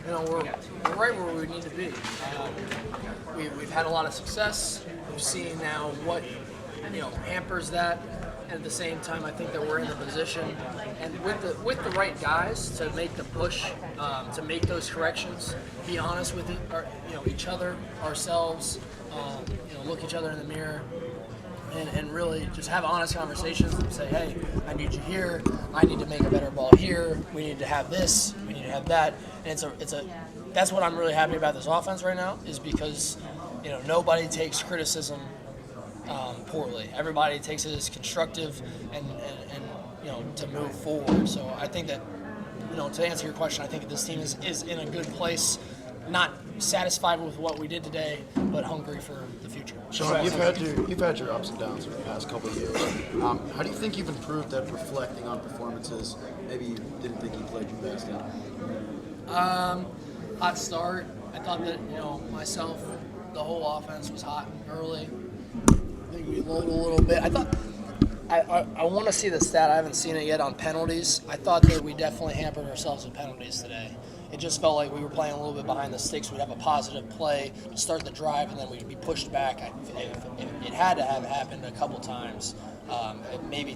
we're right where we need to be. We've had a lot of success. We've seen now what hampers that, and at the same time, I think that we're in the position, and with the right guys to make the push, to make those corrections, be honest with each other, ourselves, look each other in the mirror. And really just have honest conversations and say, hey, I need you here. I need to make a better ball here. We need to have this. We need to have that. And that's what I'm really happy about this offense right now, is because nobody takes criticism poorly. Everybody takes it as constructive and to move forward. So I think that to answer your question, I think that this team is in a good place. Not satisfied with what we did today, but hungry for the future. Sean, you've had your ups and downs over the past couple of years. How do you think you've improved at reflecting on performances maybe you didn't think you played your best in? Hot start. I thought that myself, the whole offense was hot early. I think we loaded a little bit. I thought I want to see the stat. I haven't seen it yet on penalties. I thought that we definitely hampered ourselves with penalties today. It just felt like we were playing a little bit behind the sticks. We'd have a positive play to start the drive, and then we'd be pushed back. It had to have happened a couple times, maybe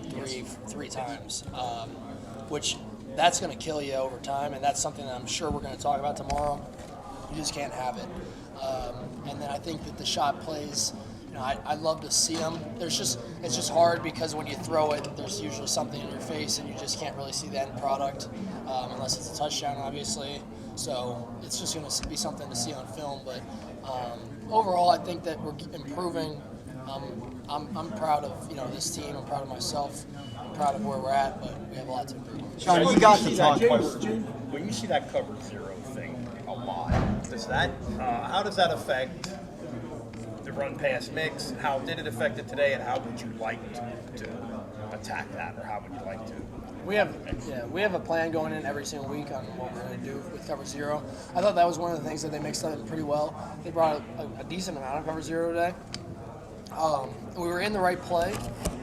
three times, which that's going to kill you over time, and that's something that I'm sure we're going to talk about tomorrow. You just can't have it. And then I think that the shot plays, I love to see them. It's just hard because when you throw it, there's usually something in your face, and you just can't really see the end product unless it's a touchdown, obviously. So it's just going to be something to see on film. But overall, I think that we're improving. I'm proud of this team. I'm proud of myself. I'm proud of where we're at, but we have a lot to improve. Sean, you got to talk. When you see that cover zero thing a lot, how does that affect the run pass mix? How did it affect it today, and how would you like to attack that, or how would you like to? We have a plan going in every single week on what we're going to do with cover zero. I thought that was one of the things that they mixed up pretty well. They brought a decent amount of cover zero today. We were in the right play.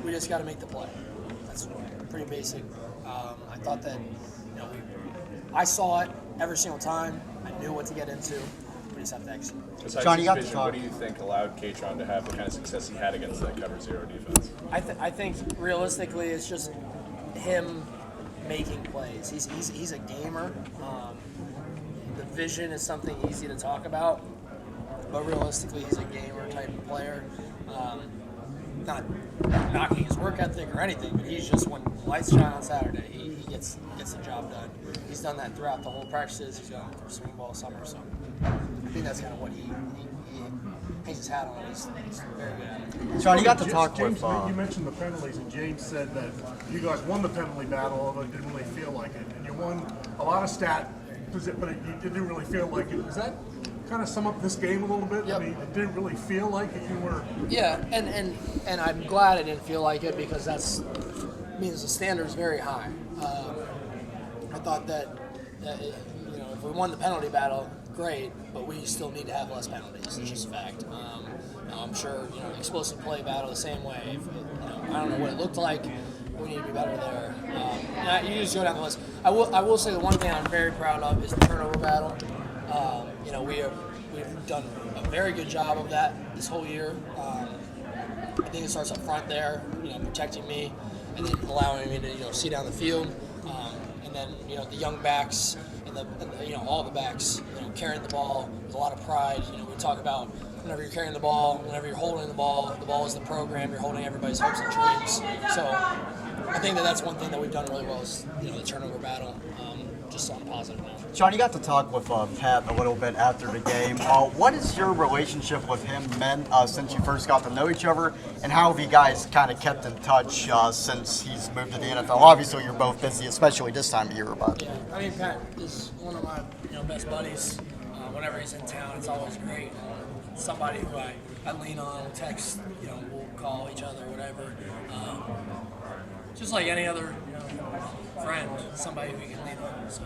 We just got to make the play. That's pretty basic. I thought that I saw it every single time. I knew what to get into. We just have to execute. Sean, you got to talk. What do you think allowed K-Tron to have the kind of success he had against that cover zero defense? I think realistically, it's just him making plays. He's a gamer. The vision is something easy to talk about, but realistically, he's a gamer type of player. Not knocking his work ethic or anything, but he's just, when lights shine on Saturday, he gets the job done. He's done that throughout the whole practices. He's done it for swing ball summer, so I think that's kind of what he hangs his hat on. He's very good at it. Sean, you got to talk James, with. you mentioned the penalties, and James said that you guys won the penalty battle, although it didn't really feel like it. And you won a lot of stat, but you didn't really feel like it. Does that kind of sum up this game a little bit? Yep. I mean, it didn't really feel like it. You were. Yeah, and I'm glad I didn't feel like it, because that means the standard is very high. I thought that if we won the penalty battle, great, but we still need to have less penalties. It's just a fact. I'm sure explosive play battle the same way. I don't know what it looked like. We need to be better there. You just go down the list. I will say the one thing I'm very proud of is the turnover battle. We've done a very good job of that this whole year. I think it starts up front there, protecting me, and then allowing me to see down the field, and then the young backs and all the backs carrying the ball with a lot of pride. We talk about whenever you're carrying the ball, whenever you're holding the ball is the program. You're holding everybody's hopes and dreams. So I think that's one thing that we've done really well is the turnover battle. Just on a positive note. Sean, you got to talk with Pat a little bit after the game. What has your relationship with him meant since you first got to know each other, and how have you guys kind of kept in touch since he's moved to the NFL? Obviously, you're both busy, especially this time of year. But yeah, I mean, Pat is one of my best buddies. Whenever he's in town, it's always great. Somebody who I lean on, we'll text, we'll call each other, whatever. Just like any other friend, somebody we can lean on. So